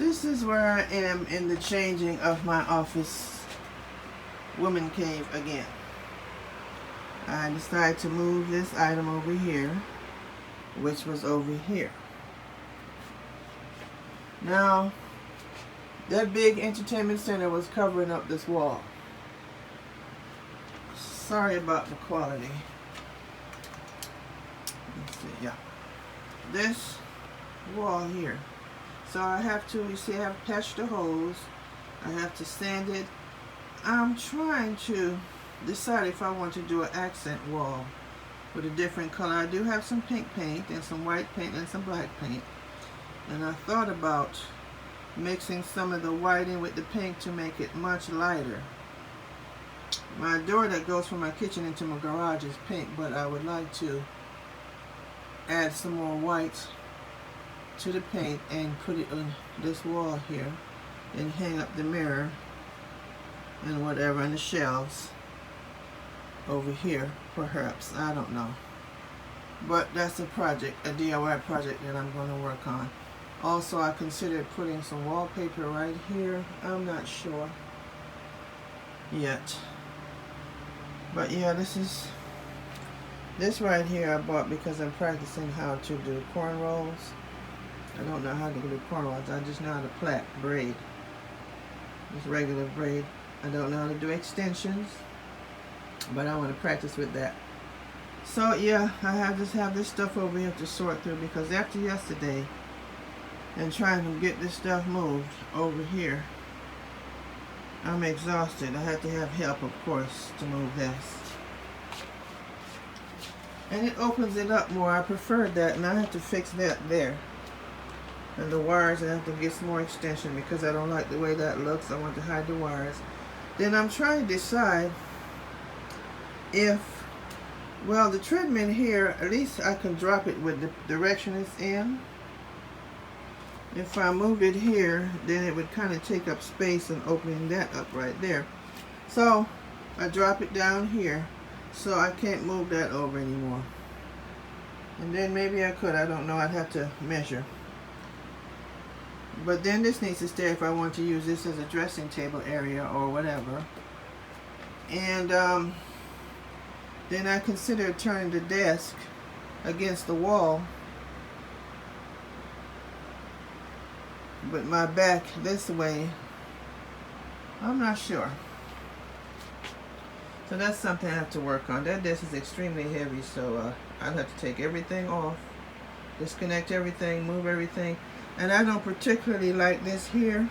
This is where I am in the changing of my office woman cave again. I decided to move this item over here, which was over here. Now, that big entertainment center was covering up this wall. Sorry about the quality. Let's see, yeah. This wall here. So I have to, you see, I have patched the holes. I have to sand it. I'm trying to decide if I want to do an accent wall with a different color. I do have some pink paint and some white paint and some black paint. And I thought about mixing some of the white in with the pink to make it much lighter. My door that goes from my kitchen into my garage is pink, but I would like to add some more white to the paint and put it on this wall here and hang up the mirror and whatever in the shelves over here, perhaps. I don't know, but that's a project, a DIY project that I'm going to work on. Also, I considered putting some wallpaper right here. I'm not sure yet, but yeah, this right here I bought because I'm practicing how to do cornrows. I don't know how to do cornrows. I just know how to plait braid. Just regular braid. I don't know how to do extensions, but I want to practice with that. So yeah, I just have this stuff over here to sort through, because after yesterday and trying to get this stuff moved over here, I'm exhausted. I had to have help, of course, to move this. And it opens it up more. I preferred that, and I have to fix that there. And the wires, I have to get some more extension because I don't like the way that looks. I want to hide the wires. Then I'm trying to decide if, well, the treadmill here, at least I can drop it with the direction it's in. If I move it here, then it would kind of take up space and opening that up right there. So I drop it down here, so I can't move that over anymore. And then maybe I could, I don't know, I'd have to measure. But then this needs to stay if I want to use this as a dressing table area or whatever. And then I considered turning the desk against the wall, but my back this way. I'm not sure. So that's something I have to work on. That desk is extremely heavy, so I'll have to take everything off, disconnect everything, move everything. And I don't particularly like this here.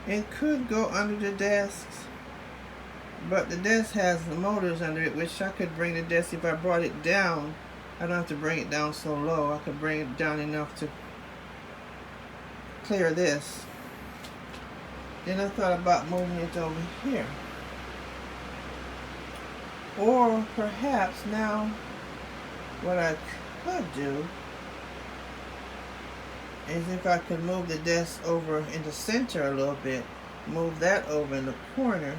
It could go under the desks, but the desk has the motors under it, which I could bring the desk, if I brought it down, I don't have to bring it down so low. I could bring it down enough to clear this. Then I thought about moving it over here. Or perhaps now, what I could do is if I could move the desk over in the center a little bit, move that over in the corner.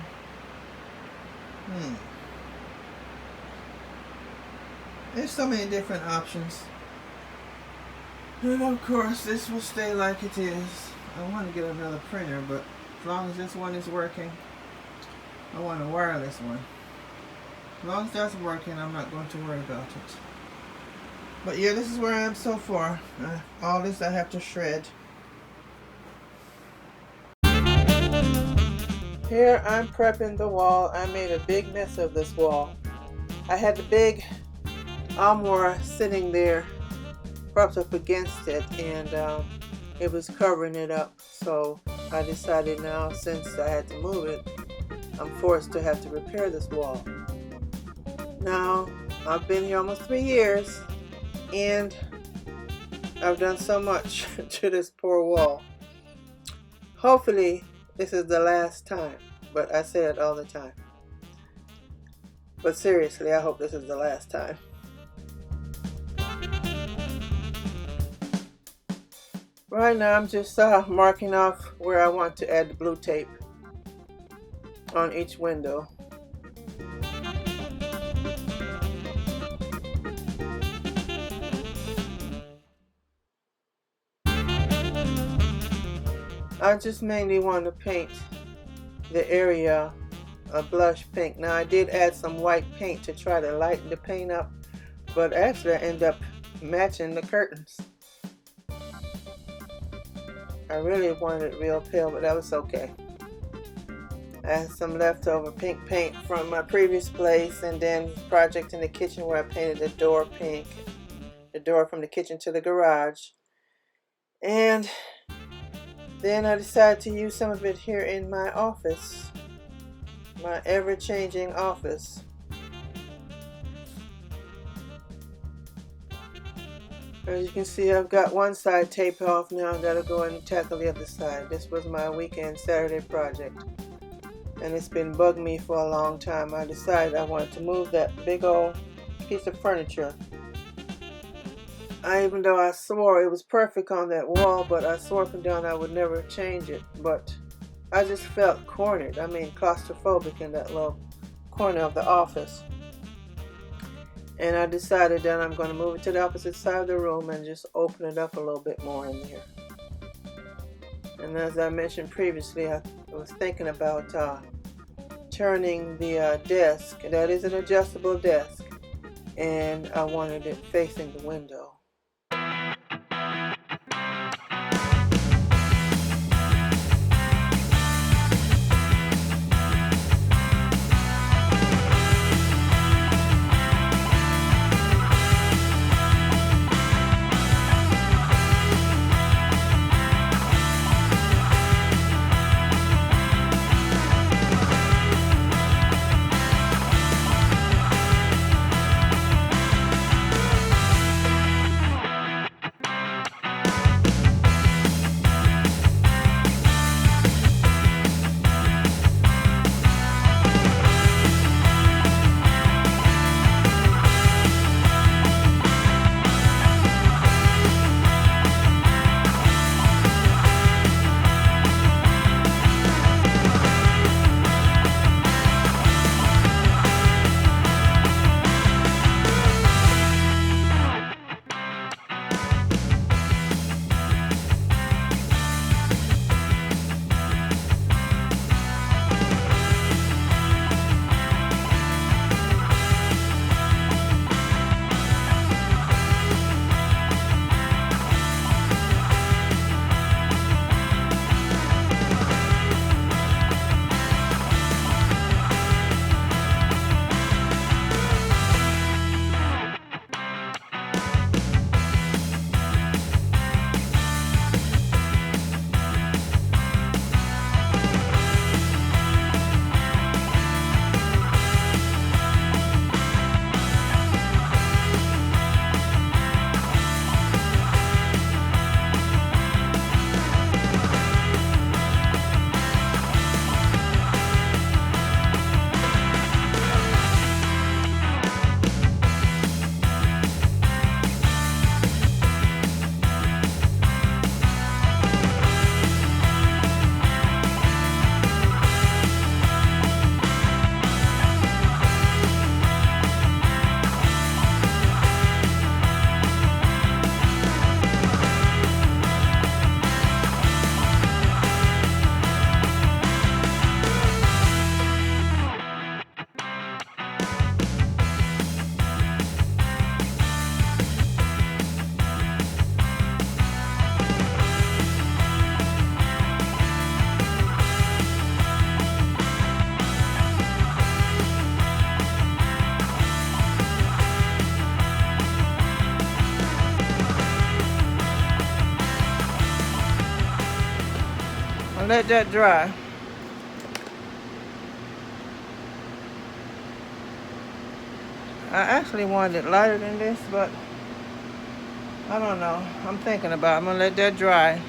There's so many different options. And of course, this will stay like it is. I want to get another printer, but as long as this one is working, I want a wireless one. As long as that's working, I'm not going to worry about it. But yeah, this is where I am so far. All this I have to shred. Here I'm prepping the wall. I made a big mess of this wall. I had the big armoire sitting there propped up against it, and it was covering it up. So I decided now, since I had to move it, I'm forced to have to repair this wall. Now, I've been here almost 3 years, and I've done so much to this poor wall. Hopefully this is the last time, but I say it all the time. But seriously, I hope this is the last time. Right now I'm just marking off where I want to add the blue tape on each window. I just mainly want to paint the area a blush pink. Now I did add some white paint to try to lighten the paint up, but actually I ended up matching the curtains. I really wanted it real pale, but that was okay. I had some leftover pink paint from my previous place, and then project in the kitchen where I painted the door pink, the door from the kitchen to the garage. And then I decided to use some of it here in my office, my ever-changing office. As you can see, I've got one side taped off. Now I've got to go and tackle the other side. This was my weekend Saturday project, and it's been bugging me for a long time. I decided I wanted to move that big old piece of furniture. Even though I swore it was perfect on that wall, but I swore up and down I would never change it. But I just felt cornered, claustrophobic in that little corner of the office. And I decided that I'm going to move it to the opposite side of the room and just open it up a little bit more in there. And as I mentioned previously, I was thinking about turning the desk. That is an adjustable desk, and I wanted it facing the window. Let that dry. I actually wanted it lighter than this, but I don't know. I'm thinking about it. I'm gonna let that dry.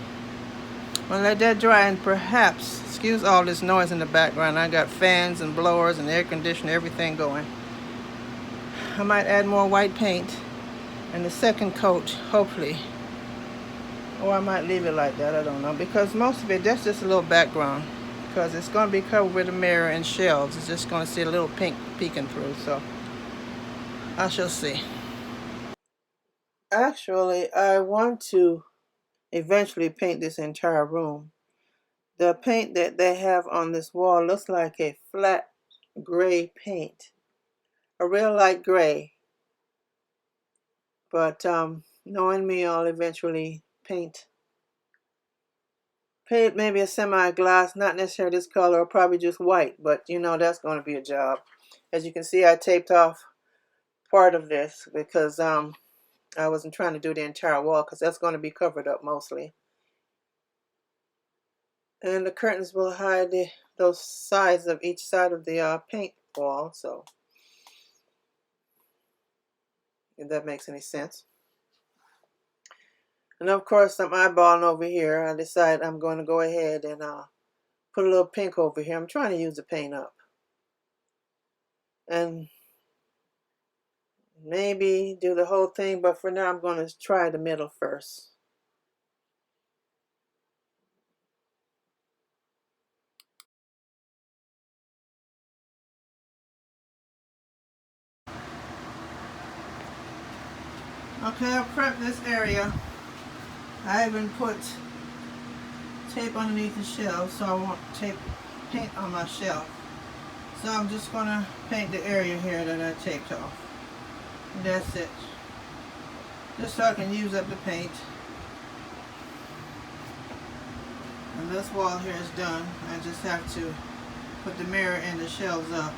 I'm gonna let that dry, and perhaps, excuse all this noise in the background. I got fans and blowers and air conditioner, everything going. I might add more white paint and the second coat, hopefully. Or I might leave it like that, I don't know. Because most of it, that's just a little background. Because it's going to be covered with a mirror and shelves. It's just going to see a little pink peeking through. So, I shall see. Actually, I want to eventually paint this entire room. The paint that they have on this wall looks like a flat gray paint, a real light gray. But knowing me, I'll eventually paint maybe a semi-gloss, not necessarily this color, or probably just white, but you know that's going to be a job. As you can see, I taped off part of this because I wasn't trying to do the entire wall because that's going to be covered up mostly. And the curtains will hide those sides of each side of the paint wall, so if that makes any sense. And of course, I'm eyeballing over here. I decide I'm going to go ahead and put a little pink over here. I'm trying to use the paint up. And maybe do the whole thing, but for now I'm going to try the middle first. Okay, I've prepped this area. I even put tape underneath the shelf so I won't paint on my shelf. So I'm just going to paint the area here that I taped off. And that's it. Just so I can use up the paint. And this wall here is done. I just have to put the mirror and the shelves up.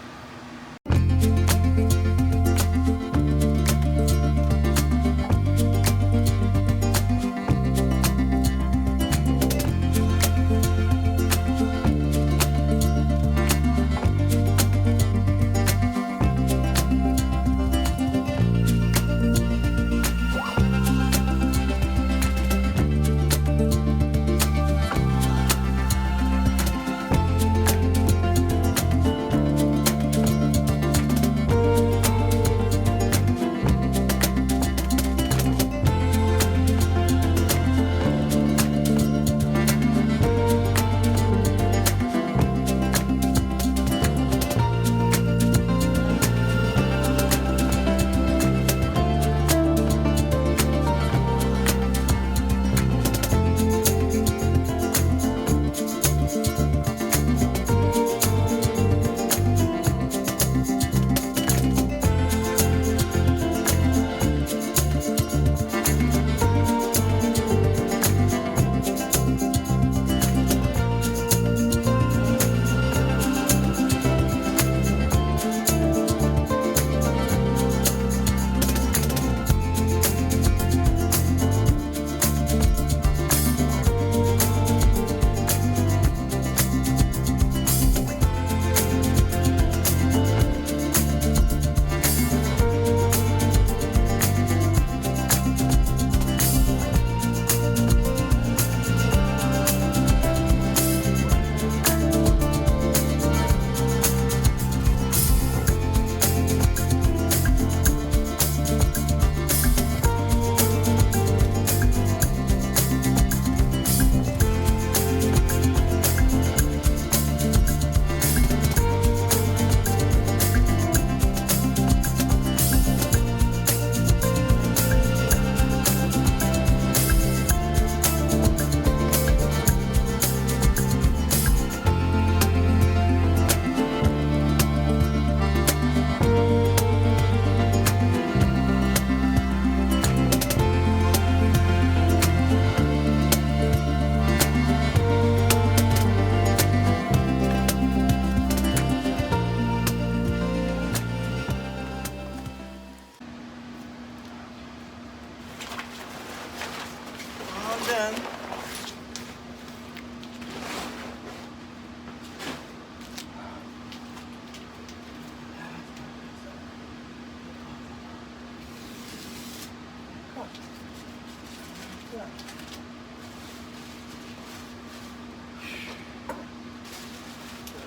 Done.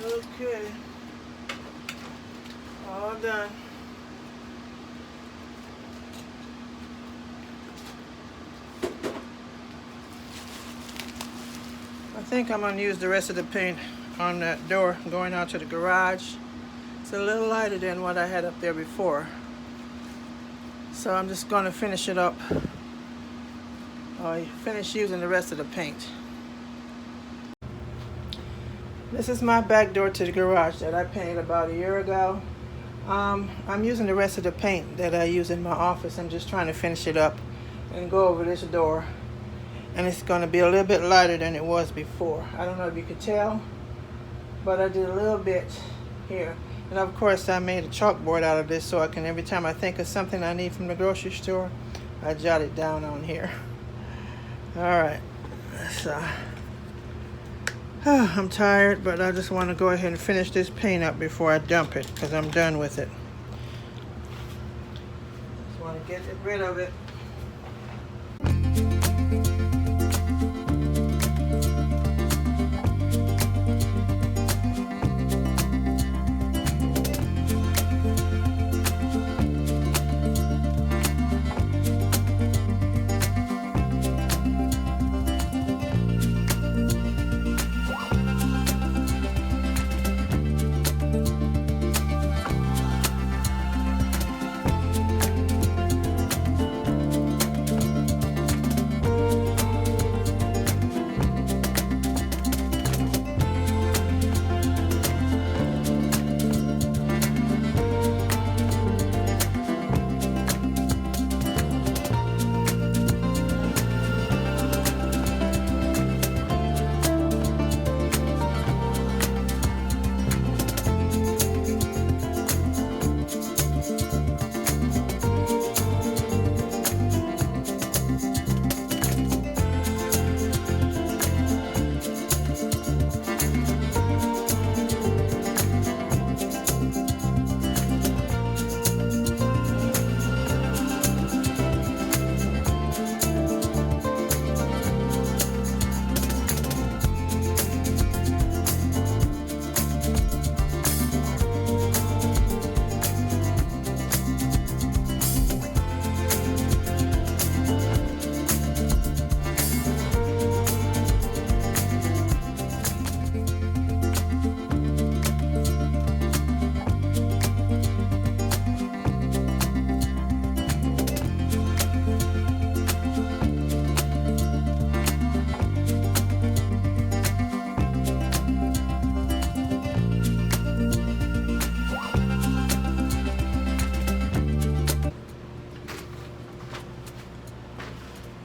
Okay. All done. I think I'm going to use the rest of the paint on that door going out to the garage. It's a little lighter than what I had up there before. So I'm just going to finish it up. Finish using the rest of the paint. This is my back door to the garage that I painted about a year ago. I'm using the rest of the paint that I use in my office. I'm just trying to finish it up and go over this door. And it's going to be a little bit lighter than it was before. I don't know if you could tell, but I did a little bit here. And of course I made a chalkboard out of this so I can, every time I think of something I need from the grocery store, I jot it down on here. Alright, so I'm tired, but I just want to go ahead and finish this paint up before I dump it, because I'm done with it. Just want to get rid of it.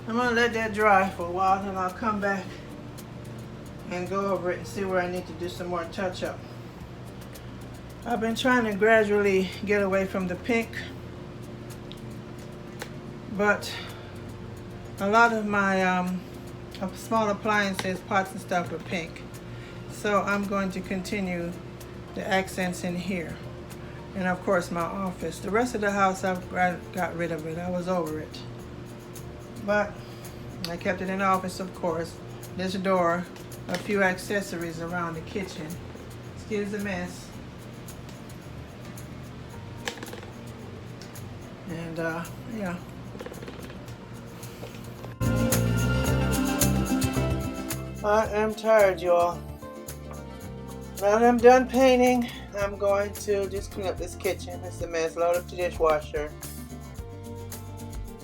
I'm going to let that dry for a while, then I'll come back and go over it and see where I need to do some more touch-up. I've been trying to gradually get away from the pink, but a lot of my small appliances, pots and stuff are pink. So I'm going to continue the accents in here. And of course my office. The rest of the house I've got rid of it. I was over it. But I kept it in the office, of course. This door, a few accessories around the kitchen. Excuse the mess. And yeah. I am tired, y'all. Now that I'm done painting, I'm going to just clean up this kitchen. It's a mess. Load up the dishwasher.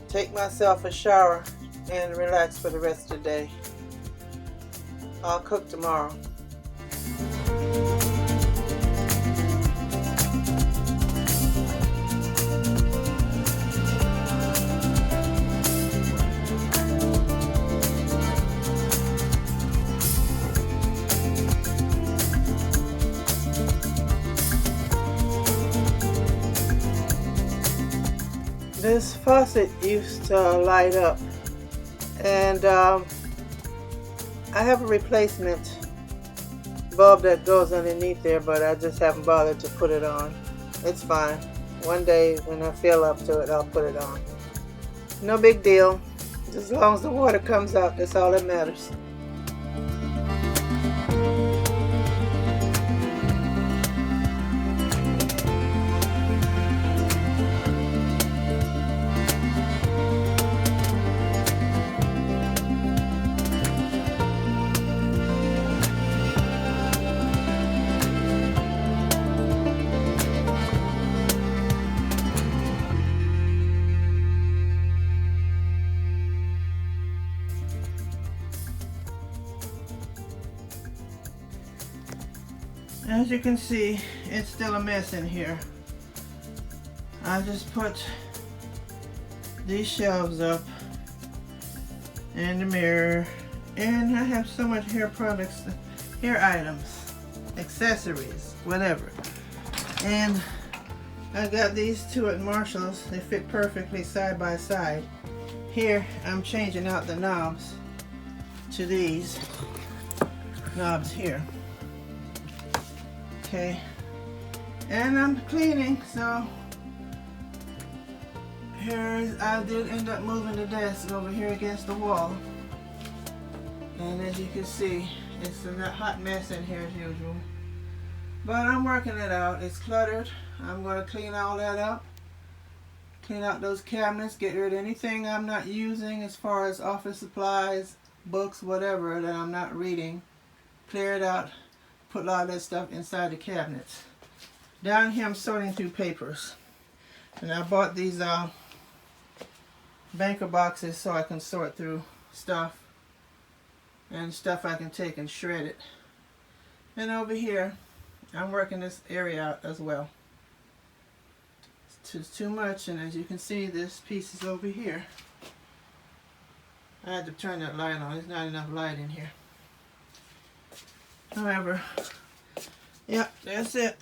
Take myself a shower and relax for the rest of the day. I'll cook tomorrow. This faucet used to light up, and I have a replacement bulb that goes underneath there, but I just haven't bothered to put it on. It's fine. One day when I feel up to it, I'll put it on. No big deal. As long as the water comes out, that's all that matters. you can see, it's still a mess in here. I just put these shelves up and the mirror, and I have so much hair products, hair items, accessories, whatever. And I got these two at Marshall's. They fit perfectly side by side. Here I'm changing out the knobs to these knobs here. Okay, and I'm cleaning, so here I did end up moving the desk over here against the wall, and as you can see, it's a hot mess in here as usual, but I'm working it out. It's cluttered. I'm going to clean all that up, clean out those cabinets, get rid of anything I'm not using as far as office supplies, books, whatever that I'm not reading, clear it out, put a lot of that stuff inside the cabinets. Down here I'm sorting through papers, and I bought these banker boxes so I can sort through stuff and stuff I can take and shred it. And over here I'm working this area out as well. It's too much, and as you can see, this piece is over here. I had to turn that light on. There's not enough light in here. However, yeah, that's it.